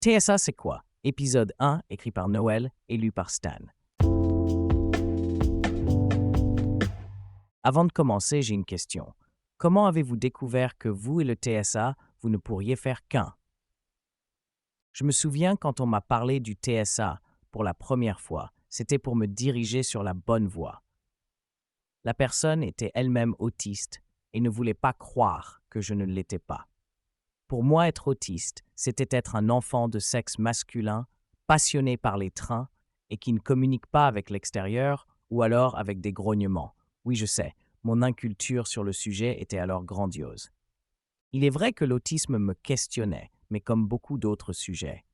TSA, c'est quoi? Épisode 1, écrit par Noël et lu par Stan. Avant de commencer, j'ai une question. Comment avez-vous découvert que vous et le TSA, vous ne pourriez faire qu'un? Je me souviens quand on m'a parlé du TSA pour la première fois, c'était pour me diriger sur la bonne voie. La personne était elle-même autiste et ne voulait pas croire que je ne l'étais pas. Pour moi, être autiste, c'était être un enfant de sexe masculin, passionné par les trains et qui ne communique pas avec l'extérieur ou alors avec des grognements. Oui, je sais, mon inculture sur le sujet était alors grandiose. Il est vrai que l'autisme me questionnait, mais comme beaucoup d'autres sujets.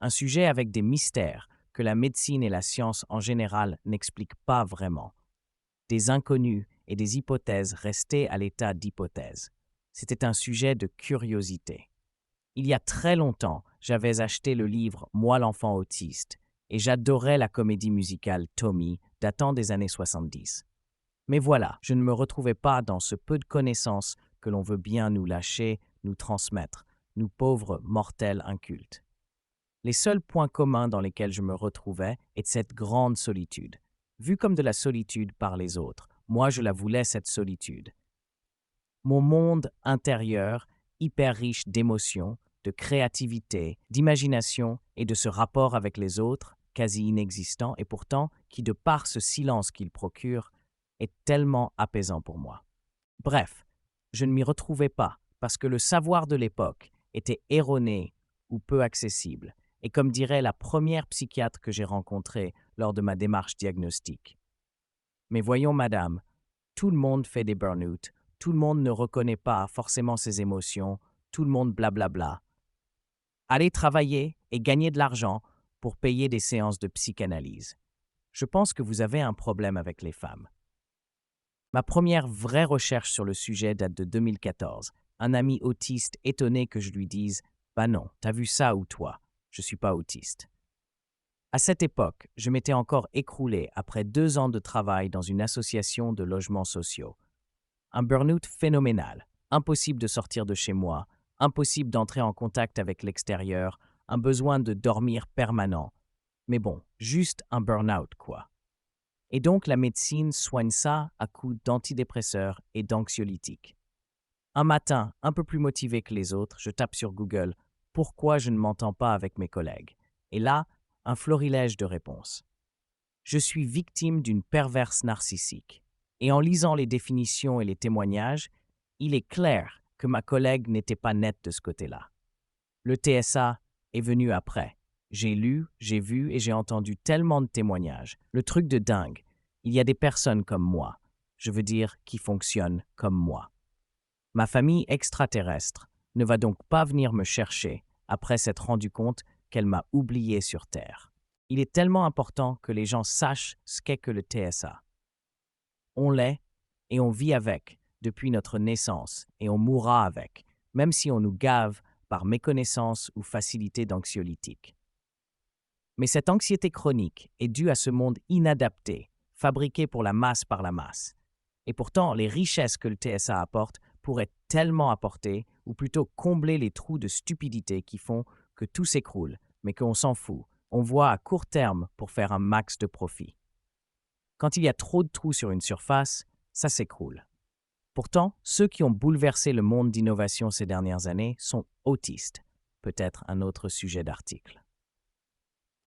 Un sujet avec des mystères que la médecine et la science en général n'expliquent pas vraiment. Des inconnus et des hypothèses restées à l'état d'hypothèse. C'était un sujet de curiosité. Il y a très longtemps, j'avais acheté le livre Moi l'enfant autiste et j'adorais la comédie musicale Tommy datant des années 70. Mais voilà, je ne me retrouvais pas dans ce peu de connaissances que l'on veut bien nous lâcher, nous transmettre, nous pauvres mortels incultes. Les seuls points communs dans lesquels je me retrouvais étaient cette grande solitude. Vue comme de la solitude par les autres, moi je la voulais cette solitude. Mon monde intérieur, hyper riche d'émotions, de créativité, d'imagination et de ce rapport avec les autres, quasi inexistant et pourtant qui, de par ce silence qu'il procure, est tellement apaisant pour moi. Bref, je ne m'y retrouvais pas parce que le savoir de l'époque était erroné ou peu accessible, et comme dirait la première psychiatre que j'ai rencontrée lors de ma démarche diagnostique. Mais voyons, madame, tout le monde fait des burn-out, tout le monde ne reconnaît pas forcément ses émotions, tout le monde blablabla. Allez travailler et gagner de l'argent pour payer des séances de psychanalyse. Je pense que vous avez un problème avec les femmes. Ma première vraie recherche sur le sujet date de 2014. Un ami autiste étonné que je lui dise « Bah non, t'as vu ça ou toi? Je suis pas autiste. » À cette époque, je m'étais encore écroulé après 2 ans de travail dans une association de logements sociaux. Un burn-out phénoménal, impossible de sortir de chez moi, impossible d'entrer en contact avec l'extérieur, un besoin de dormir permanent. Mais bon, juste un burn-out quoi. Et donc la médecine soigne ça à coups d'antidépresseurs et d'anxiolytiques. Un matin, un peu plus motivé que les autres, je tape sur Google « Pourquoi je ne m'entends pas avec mes collègues ?» Et là, un florilège de réponses. Je suis victime d'une perverse narcissique. Et en lisant les définitions et les témoignages, il est clair que ma collègue n'était pas nette de ce côté-là. Le TSA est venu après. J'ai lu, j'ai vu et j'ai entendu tellement de témoignages. Le truc de dingue, il y a des personnes comme moi, je veux dire qui fonctionnent comme moi. Ma famille extraterrestre ne va donc pas venir me chercher après s'être rendu compte qu'elle m'a oublié sur Terre. Il est tellement important que les gens sachent ce qu'est que le TSA. On l'est et on vit avec depuis notre naissance et on mourra avec, même si on nous gave par méconnaissance ou facilité d'anxiolytique. Mais cette anxiété chronique est due à ce monde inadapté, fabriqué pour la masse par la masse. Et pourtant, les richesses que le TSA apporte pourraient tellement apporter, ou plutôt combler les trous de stupidité qui font que tout s'écroule, mais qu'on s'en fout. On voit à court terme pour faire un max de profit. Quand il y a trop de trous sur une surface, ça s'écroule. Pourtant, ceux qui ont bouleversé le monde d'innovation ces dernières années sont autistes. Peut-être un autre sujet d'article.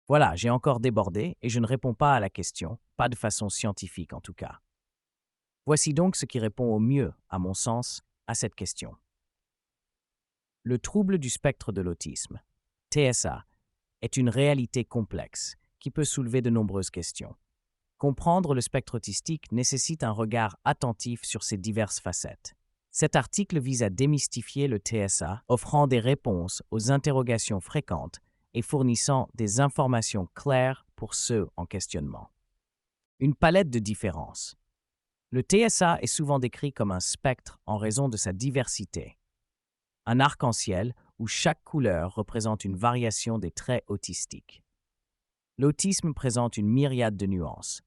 Voilà, j'ai encore débordé et je ne réponds pas à la question, pas de façon scientifique en tout cas. Voici donc ce qui répond au mieux, à mon sens, à cette question. Le trouble du spectre de l'autisme, TSA, est une réalité complexe qui peut soulever de nombreuses questions. Comprendre le spectre autistique nécessite un regard attentif sur ses diverses facettes. Cet article vise à démystifier le TSA, offrant des réponses aux interrogations fréquentes et fournissant des informations claires pour ceux en questionnement. Une palette de différences. Le TSA est souvent décrit comme un spectre en raison de sa diversité. Un arc-en-ciel où chaque couleur représente une variation des traits autistiques. L'autisme présente une myriade de nuances.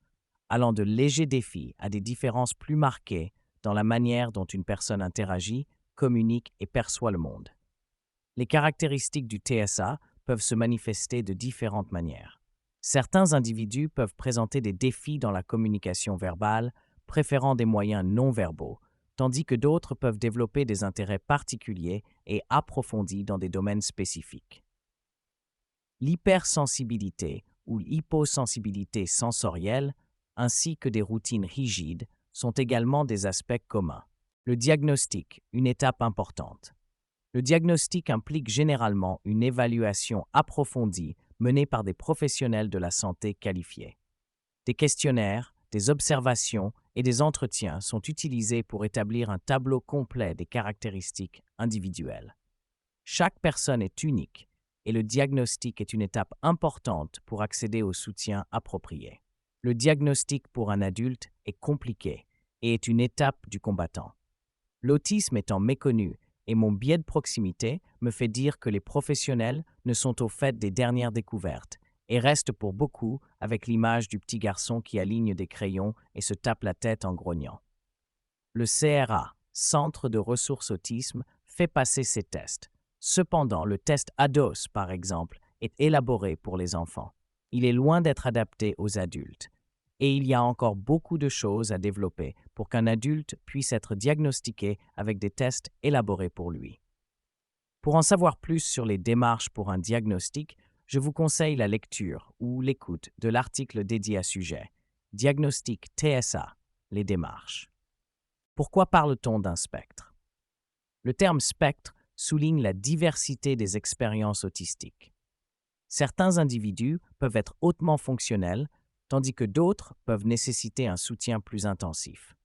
allant de légers défis à des différences plus marquées dans la manière dont une personne interagit, communique et perçoit le monde. Les caractéristiques du TSA peuvent se manifester de différentes manières. Certains individus peuvent présenter des défis dans la communication verbale, préférant des moyens non verbaux, tandis que d'autres peuvent développer des intérêts particuliers et approfondis dans des domaines spécifiques. L'hypersensibilité ou l'hyposensibilité sensorielle, ainsi que des routines rigides, sont également des aspects communs. Le diagnostic, une étape importante. Le diagnostic implique généralement une évaluation approfondie menée par des professionnels de la santé qualifiés. Des questionnaires, des observations et des entretiens sont utilisés pour établir un tableau complet des caractéristiques individuelles. Chaque personne est unique et le diagnostic est une étape importante pour accéder au soutien approprié. Le diagnostic pour un adulte est compliqué et est une étape du combattant. L'autisme étant méconnu et mon biais de proximité me fait dire que les professionnels ne sont au fait des dernières découvertes et restent pour beaucoup avec l'image du petit garçon qui aligne des crayons et se tape la tête en grognant. Le CRA, Centre de ressources autisme, fait passer ces tests. Cependant, le test ADOS, par exemple, est élaboré pour les enfants. Il est loin d'être adapté aux adultes. Et il y a encore beaucoup de choses à développer pour qu'un adulte puisse être diagnostiqué avec des tests élaborés pour lui. Pour en savoir plus sur les démarches pour un diagnostic, je vous conseille la lecture ou l'écoute de l'article dédié à sujet. Diagnostic TSA, les démarches. Pourquoi parle-t-on d'un spectre? Le terme spectre souligne la diversité des expériences autistiques. Certains individus peuvent être hautement fonctionnels, tandis que d'autres peuvent nécessiter un soutien plus intensif.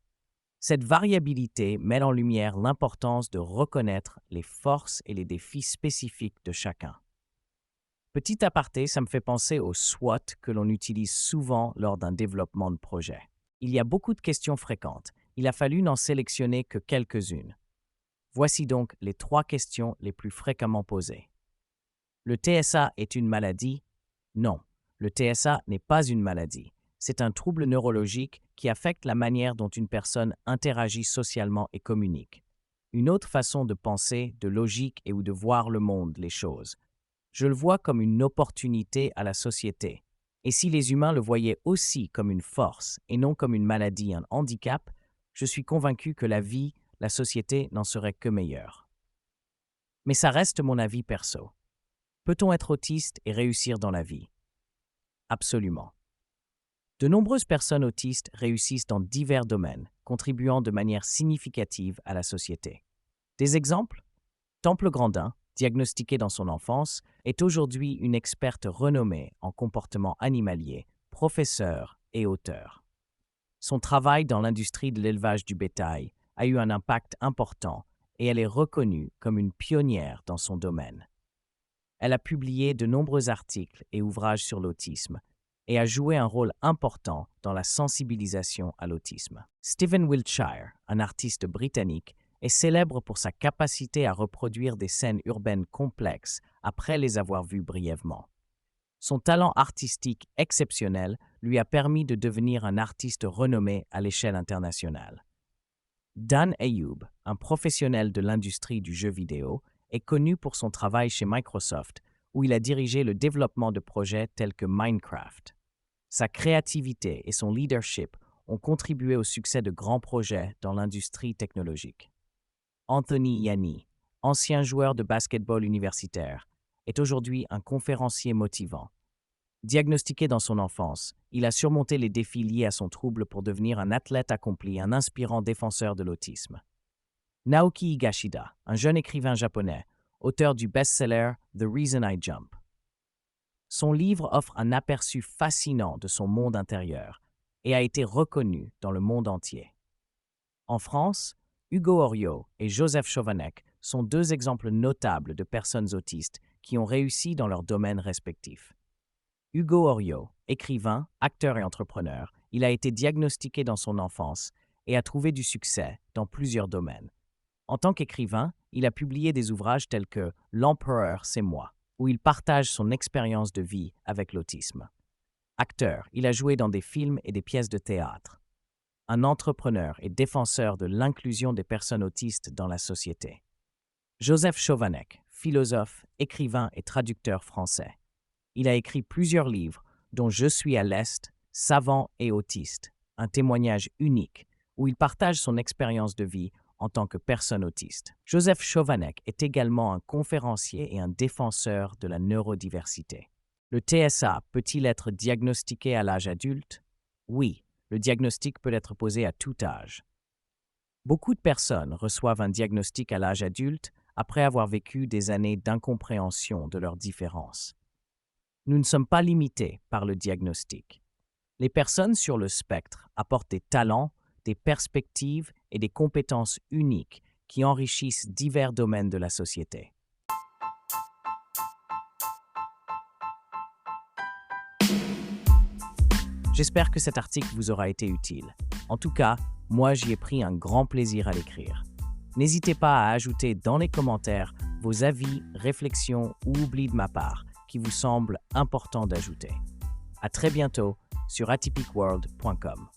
Cette variabilité met en lumière l'importance de reconnaître les forces et les défis spécifiques de chacun. Petit aparté, ça me fait penser au SWOT que l'on utilise souvent lors d'un développement de projet. Il y a beaucoup de questions fréquentes. Il a fallu n'en sélectionner que quelques-unes. Voici donc les 3 questions les plus fréquemment posées. Le TSA est une maladie? Non, le TSA n'est pas une maladie. C'est un trouble neurologique qui affecte la manière dont une personne interagit socialement et communique. Une autre façon de penser, de logique et ou de voir le monde, les choses. Je le vois comme une opportunité à la société. Et si les humains le voyaient aussi comme une force et non comme une maladie, un handicap, je suis convaincu que la vie, la société n'en serait que meilleure. Mais ça reste mon avis perso. Peut-on être autiste et réussir dans la vie? Absolument. De nombreuses personnes autistes réussissent dans divers domaines, contribuant de manière significative à la société. Des exemples? Temple Grandin, diagnostiquée dans son enfance, est aujourd'hui une experte renommée en comportement animalier, professeure et auteure. Son travail dans l'industrie de l'élevage du bétail a eu un impact important et elle est reconnue comme une pionnière dans son domaine. Elle a publié de nombreux articles et ouvrages sur l'autisme et a joué un rôle important dans la sensibilisation à l'autisme. Stephen Wiltshire, un artiste britannique, est célèbre pour sa capacité à reproduire des scènes urbaines complexes après les avoir vues brièvement. Son talent artistique exceptionnel lui a permis de devenir un artiste renommé à l'échelle internationale. Dan Ayoub, un professionnel de l'industrie du jeu vidéo, est connu pour son travail chez Microsoft, où il a dirigé le développement de projets tels que Minecraft. Sa créativité et son leadership ont contribué au succès de grands projets dans l'industrie technologique. Anthony Yanni, ancien joueur de basketball universitaire, est aujourd'hui un conférencier motivant. Diagnostiqué dans son enfance, il a surmonté les défis liés à son trouble pour devenir un athlète accompli, un inspirant défenseur de l'autisme. Naoki Higashida, un jeune écrivain japonais, auteur du best-seller The Reason I Jump. Son livre offre un aperçu fascinant de son monde intérieur et a été reconnu dans le monde entier. En France, Hugo Orio et Joseph Chovanec sont 2 exemples notables de personnes autistes qui ont réussi dans leurs domaines respectifs. Hugo Orio, écrivain, acteur et entrepreneur, il a été diagnostiqué dans son enfance et a trouvé du succès dans plusieurs domaines. En tant qu'écrivain, il a publié des ouvrages tels que L'Empereur, c'est moi, où il partage son expérience de vie avec l'autisme. Acteur, il a joué dans des films et des pièces de théâtre. Un entrepreneur et défenseur de l'inclusion des personnes autistes dans la société. Joseph Chovanec, philosophe, écrivain et traducteur français. Il a écrit plusieurs livres, dont Je suis à l'Est, Savant et autiste, un témoignage unique où il partage son expérience de vie en tant que personne autiste. Joseph Chovanec est également un conférencier et un défenseur de la neurodiversité. Le TSA peut-il être diagnostiqué à l'âge adulte? Oui, le diagnostic peut être posé à tout âge. Beaucoup de personnes reçoivent un diagnostic à l'âge adulte après avoir vécu des années d'incompréhension de leurs différences. Nous ne sommes pas limités par le diagnostic. Les personnes sur le spectre apportent des talents, des perspectives et des compétences uniques qui enrichissent divers domaines de la société. J'espère que cet article vous aura été utile. En tout cas, moi j'y ai pris un grand plaisir à l'écrire. N'hésitez pas à ajouter dans les commentaires vos avis, réflexions ou oublis de ma part qui vous semblent importants d'ajouter. À très bientôt sur atypicworld.com.